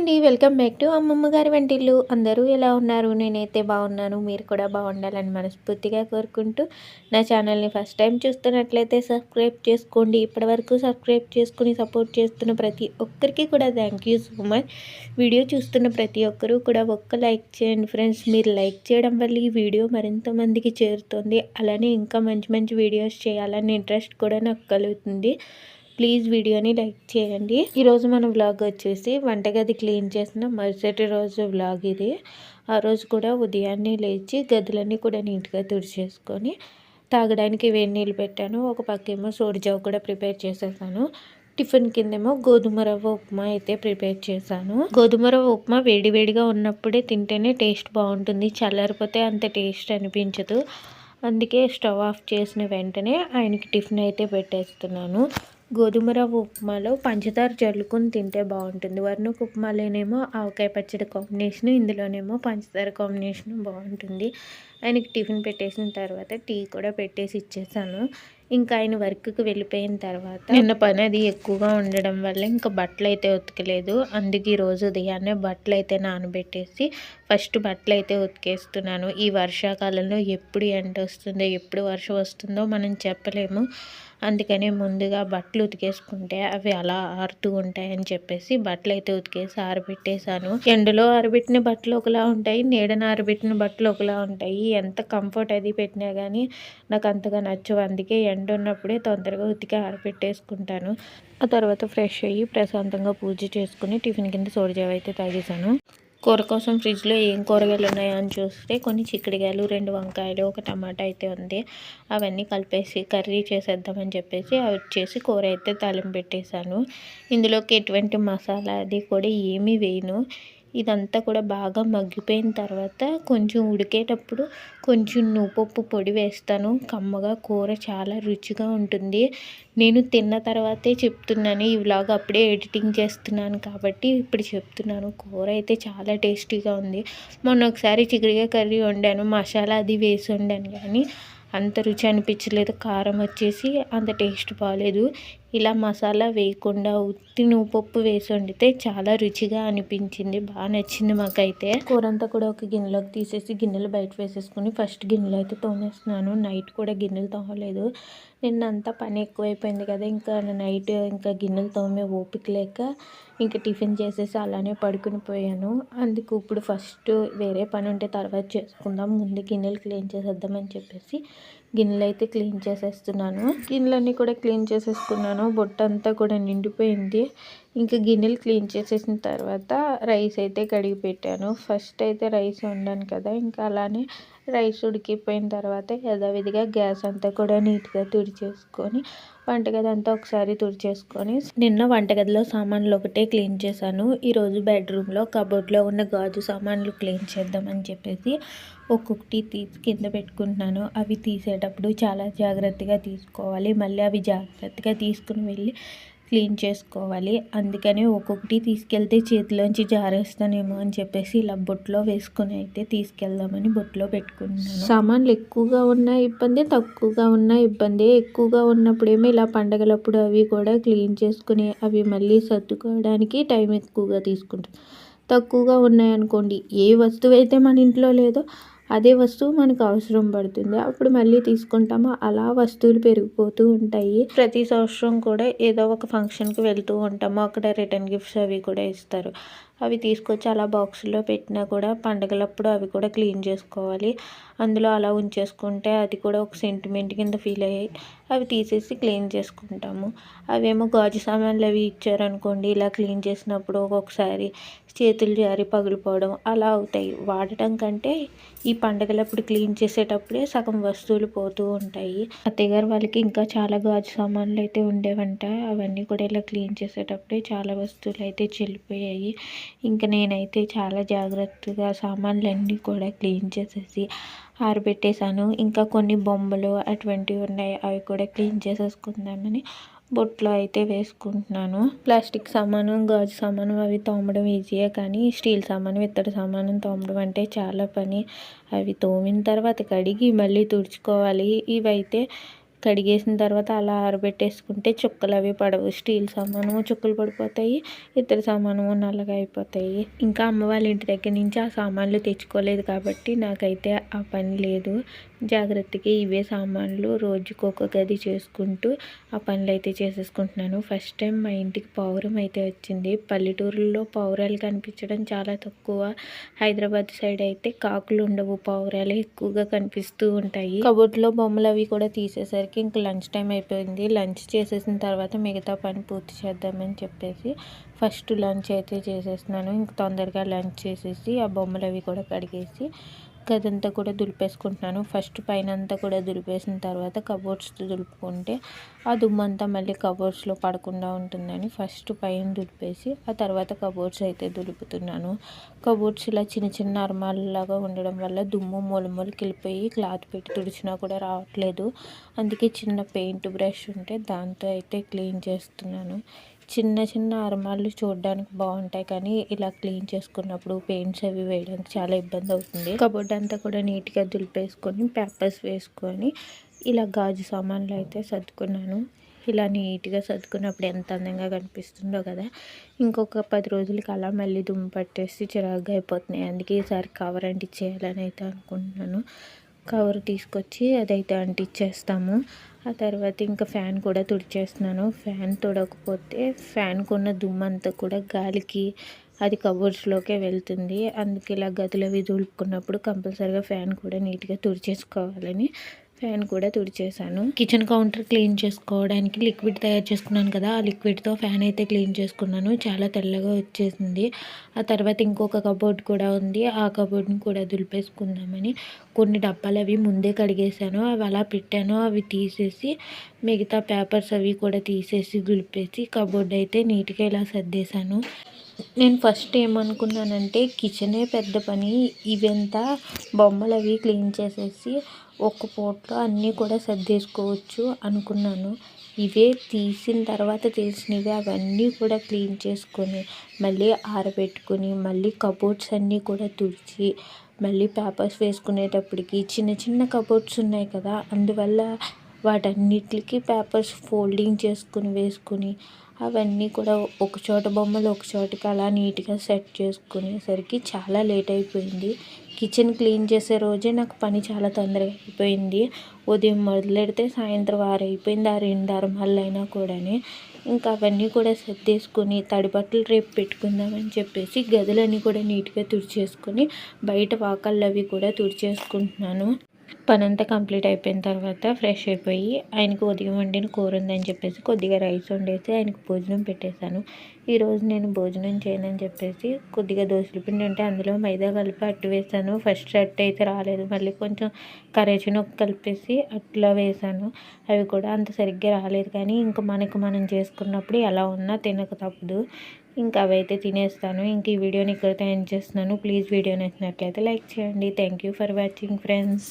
అండి. Welcome back to అమ్మమ్మ గారి వంటిల్లు. అందరూ ఎలా ఉన్నారు? నేనైతే బాగున్నాను. మీరు కూడా బాగుండాలని మనస్ఫూర్తిగా కోరుకుంటూ నా ఛానల్ని ఫస్ట్ టైం చూస్తున్నట్లయితే సబ్స్క్రైబ్ చేసుకోండి. ఇప్పటివరకు సబ్స్క్రైబ్ చేసుకుని సపోర్ట్ చేస్తున్న ప్రతి ఒక్కరికి కూడా thank you so much. Video చూస్తున్న ప్రతి ఒక్కరూ కూడా ఒక్క లైక్ చేయండి ఫ్రెండ్స్. మీరు లైక్ చేయడం వల్ల ఈ వీడియో మరింత మందికి చేరుతుంది. అలానే ఇంకా మంచి మంచి వీడియోస్ చేయాలని ఇంట్రెస్ట్ కూడా నాకు కలుగుతుంది. ప్లీజ్ వీడియోని లైక్ చేయండి. ఈరోజు మన వ్లాగ్ వచ్చేసి వంటగది క్లీన్ చేసిన మరుసటి రోజు వ్లాగ్ ఇది. ఆ రోజు కూడా ఉదయాన్నే లేచి గదులన్నీ కూడా నీట్గా తుడిచేసుకొని తాగడానికి వేడి నీళ్ళు పెట్టాను. ఒక పక్కేమో సోడిజావు కూడా ప్రిపేర్ చేసేసాను. టిఫిన్ కిందేమో గోధుమ రవ్వ ఉప్మా అయితే ప్రిపేర్ చేశాను. గోధుమ రవ్వ ఉప్మా వేడివేడిగా ఉన్నప్పుడే తింటేనే టేస్ట్ బాగుంటుంది. చల్లారిపోతే అంత టేస్ట్ అనిపించదు. అందుకే స్టవ్ ఆఫ్ చేసిన వెంటనే ఆయనకి టిఫిన్ అయితే పెట్టేస్తున్నాను. గోధుమ రవ్వ ఉప్మాలో పంచదార జల్లుకొని తింటే బాగుంటుంది. వర్ణకు ఉప్మాలోనేమో ఆవకాయ పచ్చడి కాంబినేషన్, ఇందులోనేమో పంచదార కాంబినేషన్ బాగుంటుంది. ఆయనకి టిఫిన్ పెట్టేసిన తర్వాత టీ కూడా పెట్టేసి ఇచ్చేసాను. ఇంకా ఆయన వర్క్కి వెళ్ళిపోయిన తర్వాత నిన్న పని అది ఎక్కువగా ఉండడం వల్ల ఇంకా బట్టలు అయితే ఉతకలేదు. అందుకే ఈరోజు ఉదయాన్నే బట్టలు అయితే నానబెట్టేసి ఫస్ట్ బట్టలు అయితే ఉతికేస్తున్నాను. ఈ వర్షాకాలంలో ఎప్పుడు ఎండ వస్తుందో ఎప్పుడు వర్షం వస్తుందో మనం చెప్పలేము. అందుకనే ముందుగా బట్టలు ఉతికేసుకుంటే అవి అలా ఆరుతూ ఉంటాయని చెప్పేసి బట్టలు అయితే ఉతికేసి ఆరబెట్టేశాను. ఎండలో ఆరబెట్టిన బట్టలు ఒకలా ఉంటాయి, నీడన ఆరబెట్టిన బట్టలు ఒకలా ఉంటాయి. ఎంత కంఫర్ట్ అది పెట్టినా కానీ నాకు అంతగా నచ్చవు. అందుకే ఎండ ఉన్నప్పుడే తొందరగా ఉతికి ఆరబెట్టేసుకుంటాను. ఆ తర్వాత ఫ్రెష్ అయ్యి ప్రశాంతంగా పూజ చేసుకుని టిఫిన్ కింద సోడిజావ అయితే తాగేశాను. కూర కోసం ఫ్రిడ్జ్లో ఏం కూరగాయలు ఉన్నాయో అని చూస్తే కొన్ని చిక్కుడుకాయలు, 2 వంకాయలు, ఒక టమాటా అయితే ఉంది. అవన్నీ కలిపేసి కర్రీ చేసేద్దామని చెప్పేసి అవి వచ్చేసి కూర అయితే తాలింపు పెట్టేశాను. ఇందులోకి ఎటువంటి మసాలా అది కూడా ఏమీ వేయను. ఇదంతా కూడా బాగా మగ్గిపోయిన తర్వాత కొంచెం ఉడికేటప్పుడు కొంచెం నువ్వుపప్పు పొడి వేస్తాను. కమ్మగా కూర చాలా రుచిగా ఉంటుంది. నేను తిన్న తర్వాతే చెప్తున్నాను. ఈ వ్లాగ్ అప్పుడే ఎడిటింగ్ చేస్తున్నాను కాబట్టి ఇప్పుడు చెప్తున్నాను. కూర అయితే చాలా టేస్టీగా ఉంది. మొన్న ఒకసారి చిక్కుడుకాయ కర్రీ వండాను, మసాలా అది వేసి వండాను కానీ అంత రుచి అనిపించలేదు. కారం వచ్చేసి అంత టేస్ట్ బాగాలేదు. ఇలా మసాలా వేయకుండా ఉత్తి నువ్వుపప్పు వేసి వండితే చాలా రుచిగా అనిపించింది. బాగా నచ్చింది మాకైతే. కూర అంతా కూడా ఒక గిన్నెలోకి తీసేసి గిన్నెలు బయట వేసేసుకుని ఫస్ట్ గిన్నెలు అయితే తోమేస్తున్నాను. నైట్ కూడా గిన్నెలు తోమలేదు. నిన్నంతా పని ఎక్కువైపోయింది కదా, ఇంకా నైట్ ఇంకా గిన్నెలు తోమే ఓపిక లేక ఇంకా టిఫిన్ చేసేసి అలానే పడుకుని పోయాను. అందుకు ఇప్పుడు ఫస్ట్ వేరే పని ఉంటే తర్వాత చేసుకుందాం, ముందు గిన్నెలు క్లీన్ చేసేద్దామని చెప్పేసి గిన్నెలు అయితే క్లీన్ చేసేస్తున్నాను. గిన్నెలన్నీ కూడా క్లీన్ చేసేసుకున్నాను. బొట్ట అంతా కూడా నిండిపోయింది. ఇంకా గిన్నెలు క్లీన్ చేసేసిన తర్వాత రైస్ అయితే కడిగి పెట్టాను. ఫస్ట్ అయితే రైస్ వండాను కదా, ఇంకా అలానే రైస్ ఉడికిపోయిన తర్వాత యథావిధిగా గ్యాస్ అంతా కూడా నీట్గా తుడిచేసుకొని వంటగది అంతా ఒకసారి తుడిచేసుకొని నిన్న వంటగదిలో సామాన్లు ఒకటే క్లీన్ చేశాను. ఈరోజు బెడ్రూమ్లో కబోర్డ్లో ఉన్న గాజు సామాన్లు క్లీన్ చేద్దామని చెప్పేసి ఒక్కొక్కటి తీసి కింద పెట్టుకుంటున్నాను. అవి తీసేటప్పుడు చాలా జాగ్రత్తగా తీసుకోవాలి. మళ్ళీ అవి జాగ్రత్తగా తీసుకుని వెళ్ళి క్లీన్ చేసుకోవాలి. అందుకని ఒక్కొక్కటి తీసుకెళ్తే చేతిలోంచి జారేస్తానేమో అని చెప్పేసి ఇలా బొట్లో వేసుకుని అయితే తీసుకెళ్దామని బొట్లో పెట్టుకుంటున్నాను. సామాన్లు ఎక్కువగా ఉన్న ఇబ్బంది, తక్కువగా ఉన్న ఇబ్బంది. ఎక్కువగా ఉన్నప్పుడేమో ఇలా పండగలప్పుడు అవి కూడా క్లీన్ చేసుకుని అవి మళ్ళీ సర్దుకోవడానికి టైం ఎక్కువగా తీసుకుంటుంది. తక్కువగా ఉన్నాయనుకోండి, ఏ వస్తువు అయితే మన ఇంట్లో లేదో అదే వస్తువు మనకు అవసరం పడుతుంది. అప్పుడు మళ్ళీ తీసుకుంటాము. అలా వస్తువులు పెరిగిపోతూ ఉంటాయి. ప్రతి సంవత్సరం కూడా ఏదో ఒక ఫంక్షన్కి వెళ్తూ ఉంటాము. అక్కడ రిటర్న్ గిఫ్ట్స్ అవి కూడా ఇస్తారు. అవి తీసుకొచ్చి అలా బాక్సుల్లో పెట్టినా కూడా పండగలప్పుడు అవి కూడా క్లీన్ చేసుకోవాలి. అందులో అలా ఉంచేసుకుంటే అది కూడా ఒక సెంటిమెంట్ కింద ఫీల్ అయ్యి అవి తీసేసి క్లీన్ చేసుకుంటాము. అవేమో గాజు సామాన్లు అవి ఇచ్చారనుకోండి, ఇలా క్లీన్ చేసినప్పుడు ఒక్కొక్కసారి చేతులు జారి పగిలిపోవడం అలా అవుతాయి. వాడటం కంటే ఈ పండగలప్పుడు క్లీన్ చేసేటప్పుడే సగం వస్తువులు పోతూ ఉంటాయి. అత్తయ్య గారు వాళ్ళకి ఇంకా చాలా గాజు సామాన్లు అయితే ఉండేవంట. అవన్నీ కూడా ఇలా క్లీన్ చేసేటప్పుడే చాలా వస్తువులు అయితే చెల్లిపోయాయి. ఇంకా నేనైతే చాలా జాగ్రత్తగా సామాన్లన్నీ కూడా క్లీన్ చేసేసి ఆరబెట్టేశాను. ఇంకా కొన్ని బొమ్మలు అటువంటివి ఉన్నాయి, అవి కూడా క్లీన్ చేసేసుకుందామని బొట్లో అయితే వేసుకుంటున్నాను. ప్లాస్టిక్ సామాను, గాజు సామాను అవి తోమడం ఈజీయే, కానీ స్టీల్ సామాను, ఇత్తడి సామాను తోమడం అంటే చాలా పని. అవి తోమిన తర్వాత కడిగి మళ్ళీ తుడుచుకోవాలి. ఇవైతే కడిగేసిన తర్వాత అలా ఆరబెట్టేసుకుంటే చుక్కలు అవి పడవు. స్టీల్ సామాను చుక్కలు పడిపోతాయి, ఇతర సామాను నల్లగా అయిపోతాయి. ఇంకా అమ్మ వాళ్ళ ఇంటి దగ్గర నుంచి ఆ సామాన్లు తెచ్చుకోలేదు కాబట్టి నాకైతే ఆ పని లేదు. జాగ్రత్తగా ఇవే సామాన్లు రోజుకు ఒక గది చేసుకుంటూ ఆ పనులు అయితే చేసేసుకుంటున్నాను. ఫస్ట్ టైం మా ఇంటికి పావురం అయితే వచ్చింది. పల్లెటూరుల్లో పావురాలు కనిపించడం చాలా తక్కువ. హైదరాబాద్ సైడ్ అయితే కాకులు ఉండవు, పావురాలే ఎక్కువగా కనిపిస్తూ ఉంటాయి. కబోర్డ్లో బొమ్మలు అవి కూడా తీసేసరికి ఇంక లంచ్ టైం అయిపోయింది. లంచ్ చేసేసిన తర్వాత మిగతా పని పూర్తి చేద్దామని చెప్పేసి ఫస్ట్ లంచ్ అయితే చేసేస్తున్నాను. ఇంక తొందరగా లంచ్ చేసేసి ఆ బొమ్మలు అవి కూడా కడిగేసి గదంతా కూడా దులిపేసుకుంటున్నాను. ఫస్ట్ పైన అంతా కూడా దులిపేసిన తర్వాత కబోర్డ్స్ దులుపుకుంటే ఆ దుమ్మంతా మళ్ళీ కబోర్డ్స్లో పడకుండా ఉంటుందని ఫస్ట్ పైన దులిపేసి ఆ తర్వాత కబోర్డ్స్ అయితే దులుపుతున్నాను. కబోర్డ్స్ ఇలా చిన్న చిన్న అర్మాల్లాగా ఉండడం వల్ల దుమ్ము మూలమూలకి వెళ్ళిపోయి క్లాత్ పెట్టి తుడిచినా కూడా రావట్లేదు. అందుకే చిన్న పెయింట్ బ్రష్ ఉంటే దాంతో అయితే క్లీన్ చేస్తున్నాను. చిన్న చిన్న అరమాలు చూడడానికి బాగుంటాయి, కానీ ఇలా క్లీన్ చేసుకున్నప్పుడు పెయింట్స్ అవి వేయడానికి చాలా ఇబ్బంది అవుతుంది. కబోర్డ్ అంతా కూడా నీట్గా దులిపేసుకొని పేపర్స్ వేసుకొని ఇలా గాజు సామాన్లు అయితే సర్దుకున్నాను. ఇలా నీట్గా సర్దుకున్నప్పుడు ఎంత అందంగా కనిపిస్తుందో కదా. ఇంకొక 10 రోజులకి అలా మళ్ళీ దుమ్ము పట్టేసి చిరాగ్గా అయిపోతున్నాయి. అందుకే ఈసారి కవర్ అంటించేయాలని అయితే అనుకుంటున్నాను. కవర్ తీసుకొచ్చి అదైతే అంటించేస్తాము. ఆ తర్వాత ఇంకా ఫ్యాన్ కూడా తుడిచేస్తున్నాను. ఫ్యాన్ తుడకపోతే ఫ్యాన్కు ఉన్న దుమ్మంతా కూడా గాలికి అది కబోర్డ్స్లోకే వెళ్తుంది. అందుకే ఇలా గదులు అవి దులుపుకున్నప్పుడు కంపల్సరీగా ఫ్యాన్ కూడా నీట్గా తుడిచేసుకోవాలని ఫ్యాన్ కూడా తుడిచేసాను. కిచెన్ కౌంటర్ క్లీన్ చేసుకోవడానికి లిక్విడ్ తయారు చేసుకున్నాను కదా, ఆ లిక్విడ్తో ఫ్యాన్ అయితే క్లీన్ చేసుకున్నాను. చాలా తెల్లగా వచ్చేసింది. ఆ తర్వాత ఇంకొక కబోర్డ్ కూడా ఉంది, ఆ కబోర్డ్ని కూడా దులిపేసుకుందామని కొన్ని డబ్బాలు అవి ముందే కడిగేసాను. అవి అలా పెట్టాను. అవి తీసేసి మిగతా పేపర్స్ అవి కూడా తీసేసి దులిపేసి కబోర్డ్ అయితే నీట్గా ఇలా సర్దేశాను. నేను ఫస్ట్ ఏమనుకున్నానంటే కిచెనే పెద్ద పని, ఇవంతా బొమ్మలు అవి క్లీన్ చేసేసి ఒక్క పూటలో అన్నీ కూడా సర్దేసుకోవచ్చు అనుకున్నాను. ఇవే తీసిన తర్వాత తెలిసినవి అవన్నీ కూడా క్లీన్ చేసుకొని మళ్ళీ ఆరబెట్టుకొని మళ్ళీ కబోర్డ్స్ అన్నీ కూడా తుడిచి మళ్ళీ పేపర్స్ వేసుకునేటప్పటికి చిన్న చిన్న కబోర్డ్స్ ఉన్నాయి కదా, అందువల్ల వాటన్నిటికి పేపర్స్ ఫోల్డింగ్ చేసుకుని వేసుకుని అవన్నీ కూడా ఒక చోట బొమ్మలు ఒక చోటకి అలా నీట్గా సెట్ చేసుకునేసరికి చాలా లేట్ అయిపోయింది. కిచెన్ క్లీన్ చేసే రోజే నాకు పని చాలా తొందరగా అయిపోయింది. ఉదయం మొదలెడితే సాయంత్రం 6 అయిపోయింది. ఆ 2 అరమాలు అయినా కూడా ఇంకా అవన్నీ కూడా సర్దేసుకొని తడి బట్టలు రేపు పెట్టుకుందామని చెప్పేసి గదులన్నీ కూడా నీట్గా తుడిచేసుకొని బయట వాకళ్ళు అవి కూడా తుడిచేసుకుంటున్నాను. పనంతా కంప్లీట్ అయిపోయిన తర్వాత ఫ్రెష్ అయిపోయి ఆయనకు ఉదయం వండిన కూర ఉందని చెప్పేసి కొద్దిగా రైస్ వండేసి ఆయనకు భోజనం పెట్టేశాను. ఈరోజు నేను భోజనం చేయనని చెప్పేసి కొద్దిగా దోశల పిండి ఉంటే అందులో మైదా కలిపి అట్టు వేసాను. ఫస్ట్ అట్టు అయితే రాలేదు, మళ్ళీ కొంచెం కరేజనొక్క కలిపేసి అట్లా వేసాను. అవి కూడా అంత సరిగ్గా రాలేదు, కానీ ఇంకా మనం చేసుకున్నప్పుడు ఎలా ఉన్నా తినక తప్పదు. ఇంకా అవైతే తినేస్తాను. ఇంక ఈ వీడియోని ఇక్కడితో ఎండ్ చేస్తున్నాను. ప్లీజ్ వీడియో నచ్చినట్లయితే లైక్ చేయండి. Thank you for watching friends.